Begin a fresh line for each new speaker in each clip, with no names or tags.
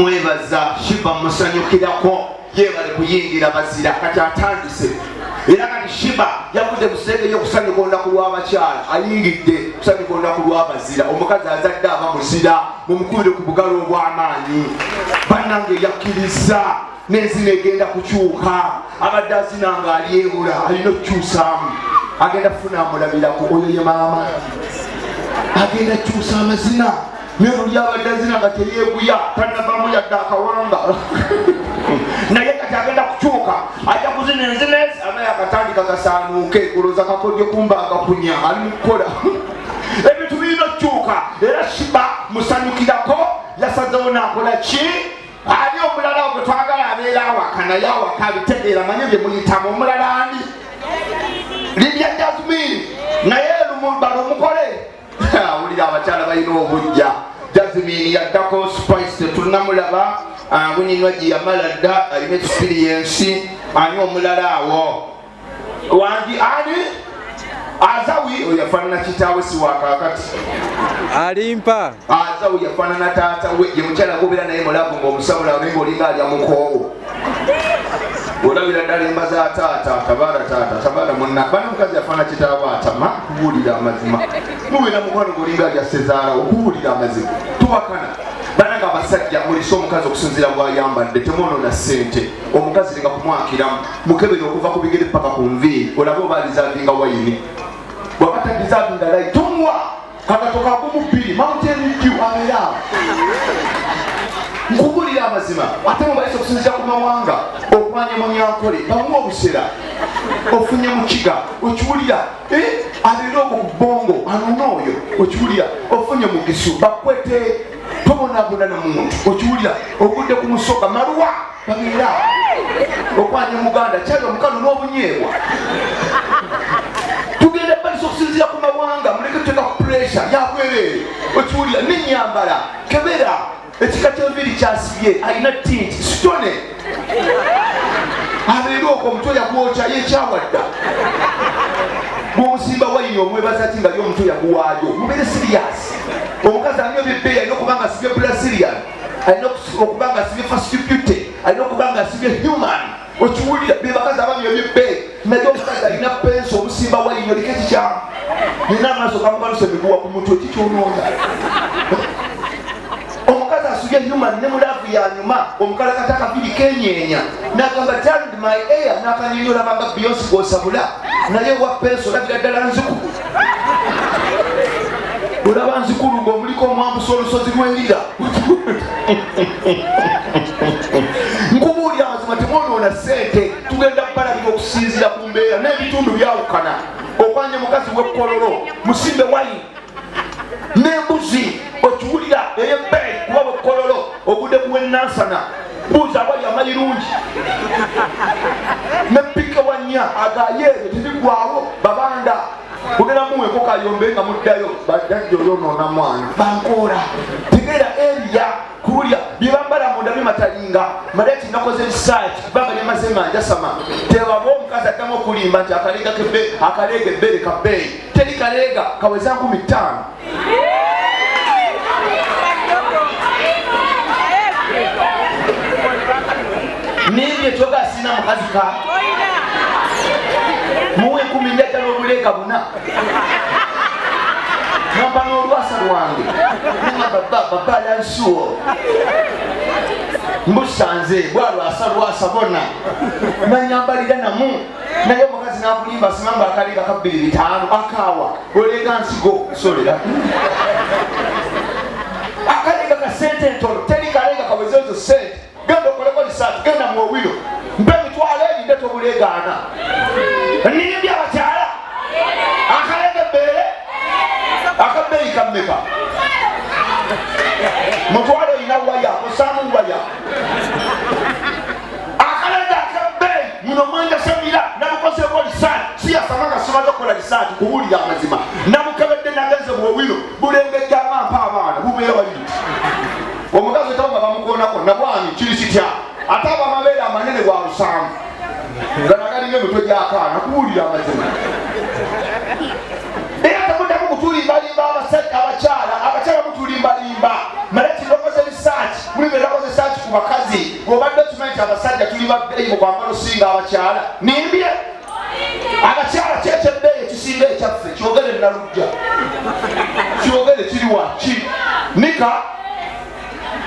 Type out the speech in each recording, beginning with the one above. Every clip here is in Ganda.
mwebaza Shiba musanyukirako yebale kuyingira bazira kati atandise era kati Shiba yakude busenge yo kusanyuka olunaku lw'abakyala ayingidde kusanyuka olunaku lw'abazira omukazi azadde aba muzira mumukubire ku bugalo obw'amaanyi bannange yakkiriza n'enzina egenda kukyuka abadde azinanga alyebula alina okukyusaamu agenda kufuna amulabirako oyo ye maama agenda kukyusa amazina nero lyabadde azina nga teyeeguya tanavamu yadde akawanga naye kati agenda kukyuka ajja kuzina enzina ezi aba yakatandika gasaanuuke kuloza kakodyo kumba agakunya ali mukukola ebintu birina okukyuka era Shiba musanyukirako yasazewo nakola ki ali omulala ogwe twagala abeera awaka naye awaka abitegeera manye bye muyitamu omulala andi Lydia Jasmine naye lumubalo mukole awulira abakyala balina obujja Jasmine yaddako Spice tetunamulaba bunyinwa gye yamala dda alina experience ani omulala awo wangi ani Azawi oyo yafaanana kitaawe si wakakati
alimpa
Azawi yafaanana taata we ye mukyala gobeera naye mulavu ng'omusabula naye ng'olinga alya mukoowo olabira ddala emba za taata tabaala munna bana mukazi yafaana kitaawe atama kubuulira amazima mubeera mukwano ng'olinga alya sezaala okubuulira amazima tuwakana bananga abasajja mulisa omukazi okusinziira bw'ayambadde temwonoona ssente omukazi linga kumwakiramu mukebere okuva ku bigere paka ku nviiri olabe oba alizavinga wayini bwabata dizavinga layi tumuwa kakatoka kumubiri mountain dew abeera nkubulira amazima ate mubalisa okusinziira ku mawanga okwanya mu nyankole bamuwa obusera ofunye mu kiga okiwulira abeera ogwo ku bbongo anona oyo okiwulira ofunye mu gisu bakwete tobonabona na muntu okiwulira ogudde ku musoga maluwa babeera okwanya muganda kyali omukano n'obunyeebwa tugenda balisa okusinziira ku mawanga muleke tuteeka ku puresha yabwerere okiwulira nenyambala kebera ekika ky'enviiri kyasibye alina tinti sitone abeera okwo omutwe yagwokya yekyawadda bw'omusimba wayini omwebaza ati nga ly'omutwe yaguwaayo mubeere siriyasi omukazi alina ebyebbeeyi alina okuba nga asibye brazilian alina okuba nga asibye fastipute alina okuba nga asibye human okiwulira be bakazi abami ebyebbeeyi naye omukazi alina pensi omusimba wayini oliko ekikyamu nina amaaso gamubaluse miguwa ku mutwe kikyonoona omukazi asubye human ne mulavu ya nyuma omukala kata akabiri kenyeenya n'agamba turned my air n'akanyonyi olabanga Beyonce gosabula naye wa pensi olabira ddala nziku olaba nzikulu ng'omuliko omwambusa olusozi lw'erira nkubuulira amazima temwonoona ssente tugenda kubalabira okusinziira ku mbeera n'ebitundu byawukana okwanya mukazi w'ekkololo musimbe wayini n'embuzi okiwulira ey'ebbeeyi kuba bwekkololo ogudde kuwennansana buuza abali amayirungi nepike wanya agayeeyo tebigwawo babanda kugenda muweko kayombe nga muddayo badajja oyonoona mwana bankoora tegeera eriya kuwulya byebambala munda bimatalinga maleti nakoze risaaki kubanga lyemaze manjasama tewaba omukazi addamu okulimba nti akaleega ebbere kabbeeyi teri kaleega kaweza 15 nibye kyoga asina mukazi ka muwe 10 njajja n'obuleega buna namba n'olwasa lwange baba lansuo mbusanze bwalwasa lwasa bona nanyambalira namu naye omukazi n'akulimba asimanga akaleega ka 2-5 akawa oleega nsigo solera akaleega ka sente entono teri kaleega kawezeezo sente genda okoleko lisaati genda mu owiro mpe emitwalo ebinde tobuleegaana nimbya abakyala akaleega ebbeere akabbeeyi kammeka mutwalo ina waya musaamu waya akaleega akabbeeyi muno mwenjasamira namukozeeko lisaati siyasamanga simaze okukola lisaati kuwulira amazima namukebedde nagenze mu owiro bulengejja amampa abaana bubeera waliri omukazi tawanga bamukoonako nabwani kiri kitya ate abo amabeere amanene gwa lusanvu nga nagalinga emitwe gy'akaana kuwulira amazima era temuddamu kutulimbalimba abakyala mutulimbalimba maleti lokoze risaaki mulibe lakoze risaaki ku bakazi obadde okimanyi abasajja tuli babbeeyi mu kwambala osinga abakyala nimbye abakyala kyekebbeeyi ekisinga ekyaffe kyogere nalujja kyogere kiri waki nika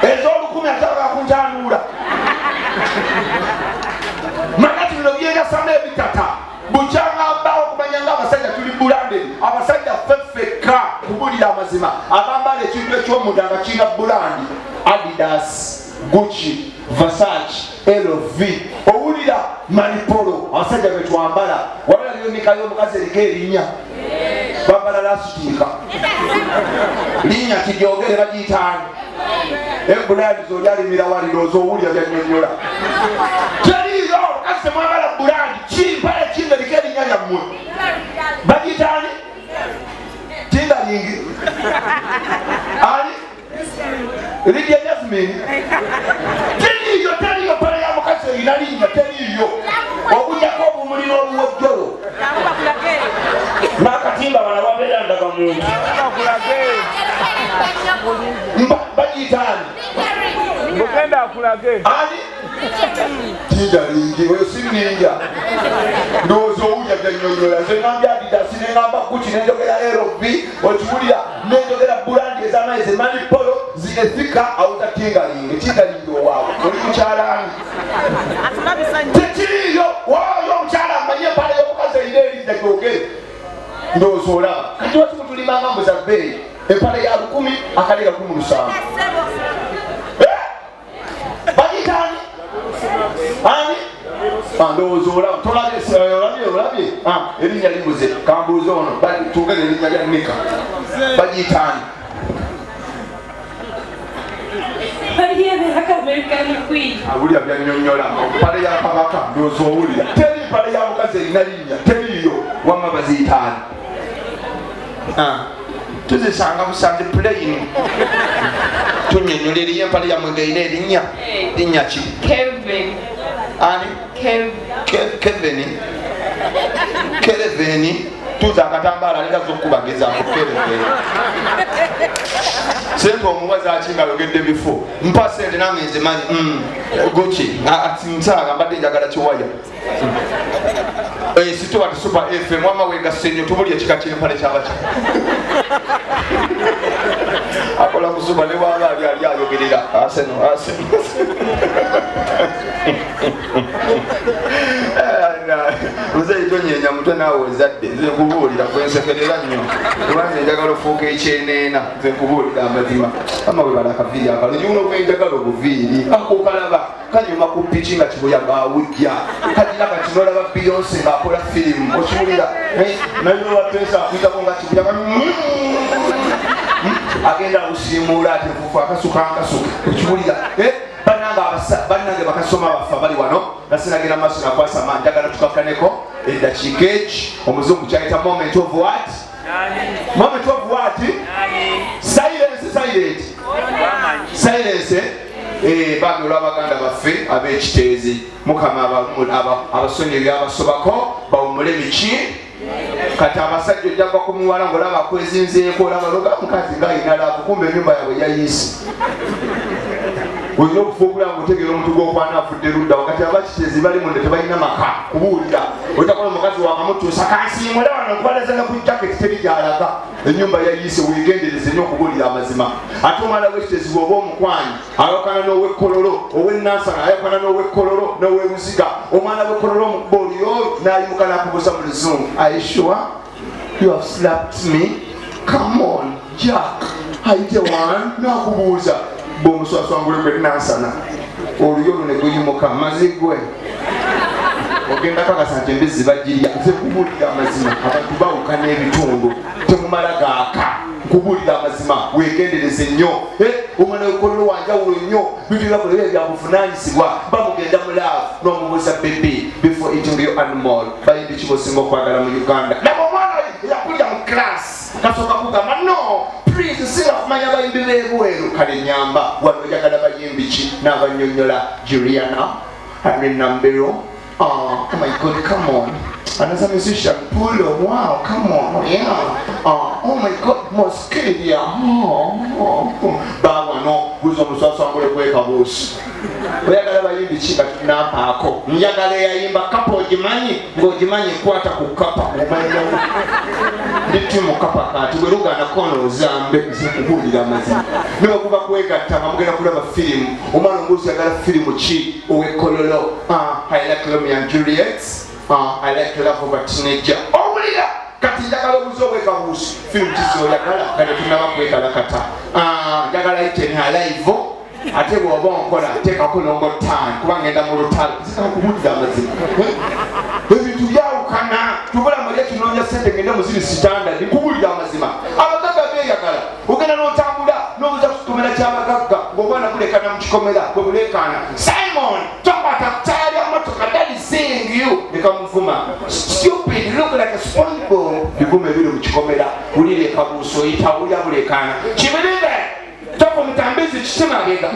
ez'olukumi atalaga kuntanuula magati bino byegasama ebitata bukyangambaawo okumanya nga abasajja tuli bulanderi abasajja ffeffekka kubulira amazima abambala ekintu ekyomuntu nga kirina bulandi Adidas, Gucci, Versace, LV owulira manipolo abasajja betwambala wabala lyonika y'omukazi eriko erinnya bambala lasitiika linnya kiryogere bagiyitaani ebulandi zoli alimira walirooza owulira byanyonyola teriyo omukazi temwambala bulandi kimpala ekinga eriko erinnya lyammwe bagiyitaani tingalingi ani Lydia Jasmine teriyo pala ya mukazi erina linnya teriyo okujjako obumuli n'obuwojjolo n'akatimba bana babeera ndaga muntu bagiyitaani
Bugenda akulage
ani tindalingi oyo sininja ndowooza owulya byanyonyola nze ngambya Adidas nengamba Gucci nenjogera LV okiwulira nenjogera bulandi ez'amaizi manipolo zinefika awuza tingalingi owaawe oli mukyalaani tekiriyo waayo omukyala amanye empale y'omukazi erina erinnya gyogere ndowooza olaba kati wakimutulimanga mbuza bbeeyi empale ya 10 akali 17 bagitaani ani ndowooza olaba tolabye erinnya libuze kambuuza ono tugere erinnya lya nika bagitaani awulira byanyonyola pale ya kabaka ndowooza owulira teri pale ya mukazi erina linnya teriyo wamma baziyitaani tuzisanga busanze playini tunyonyola eriyo empale yammwe gaina erinnya linnya ki ani Kelvin tuza akatambala alinazo okubagezaako Kelvin sente omuwazi akinga yogedde bifo mpa sente nange nze manyi Gucci nsaaga mbadde njagala kiwaya situba ti Super FM wama wegasse nnyo tubulya ekika ky'empale kyabaki akola kusuba ne bwaba ali ayogerera aseno muzeyi tonyenya mutwe naawe ozadde nze nkubuulira kwensekerera nnyo kubanga enjagala ofuuka ekyeneena nze nkubuulira amazima ama we bala akaviiri akalo nyuno okwenjagala obuviiri akokalaba kanyuma ku piki nga kibuyaga awujja kajira kati nolaba Beyonce ng'akola firimu okiwulira naye wapesa akuyitako nga kibuyaga agenda kusiimuula ati nfufu akasuka okiwulira bannange bakasoma bafa bali wano nasinagenda maaso nakwasa maanyi njagala tukakkaneko eddakiika eki omuzungu kyayita moment of what silence bange olw'abaganda baffe ab'ekiteezi mukama abasonyi ebyabasobako bawumule miki kati abasajja ojjagwa ku muwala ng'olaba akwezinzeeko olaba loga mukazi ng'ayina laavu kumbe ennyumba yabwe yayise olina okufuukula ngaotegeera omuntu gw'okwana afudde ludda wakati abakiteezi bali munde tebalina maka kubuulira otakola omukazi wakamutuusa kansiimule wano okubalaza ne ku jaketi teri gyalaga ennyumba yayise weegendereze nnyo okubuulira amazima ate omwana w'ekiteezi bw'oba omukwanyi ayokana n'owekkololo ow'ennansana ayokana n'owekkololo n'oweruziga omwana w'ekkololo omukuba oliyo n'ayimuka n'akubuuza mu luzungu aisure you have slapped me come on Jack ayite one n'akubuuza bw'omuswaswangulembwe nansana oluyolo ne guyimuka mazigwe ogenda kakasa nti embizzi bagirya nze kubuulira amazima abantu bawuka n'ebitundu temumala gaaka nkubuulira amazima weegendereze nnyo omwana wekololo wanjawulo nnyo bintu byakolera ebyabuvunaanyizibwa bamugenda mu laavu n'omubuuza bebe before eating your animal bayindi kibosinga okwagala mu Uganda nabo omwana yakulya mu class kasooka kugamba no please singa kumanya bayimbi b'ebweru kale nyamba wano oyagala bayimbi ki n'abanyonyola Juliana Henry Nambero oh my god come on another musician Pulo wow come on yeah oh my god Mosqueda Bawan wano guza omusasambule gwekabuusi oyagala bayimbi ki nga tunampaako njagala eyayimba kapa ogimanyi ng'ogimanyi ekwata ku kapa ndi mu kapa kati bwe lugana kono ozambe nzikubuulira amazima niwakuba kwegatta nga mugenda kulaba firimu omwana omulusi yagala firimu ki owekkololo I like Romeo and Juliet I like Love of a Teenager owulira kati njagala obuzi obwekabuusi firimu kizoyagala kati tunaba kwekalakata njagala iteni alive ate bw'oba onkola teekako nongo ttaani kuba ngenda mu lutalo zikakubuulira amazima ebintu byawukana tubula mali ekinoonya sente ngende muziri standard nkubuulira amazima abagagga beeyagala ogenda n'otambula n'obuza kukikomera ky'abagagga ng'obwana bulekana mu kikomera bwe bulekana Simon tokwata kutaalya motoka daddy seeing you nekamuvuma stupid look like a SpongeBob biguma ebiri mu kikomera wulira ekabuuso oyita wulya bulekana kibirire toko mutambizi kitemagega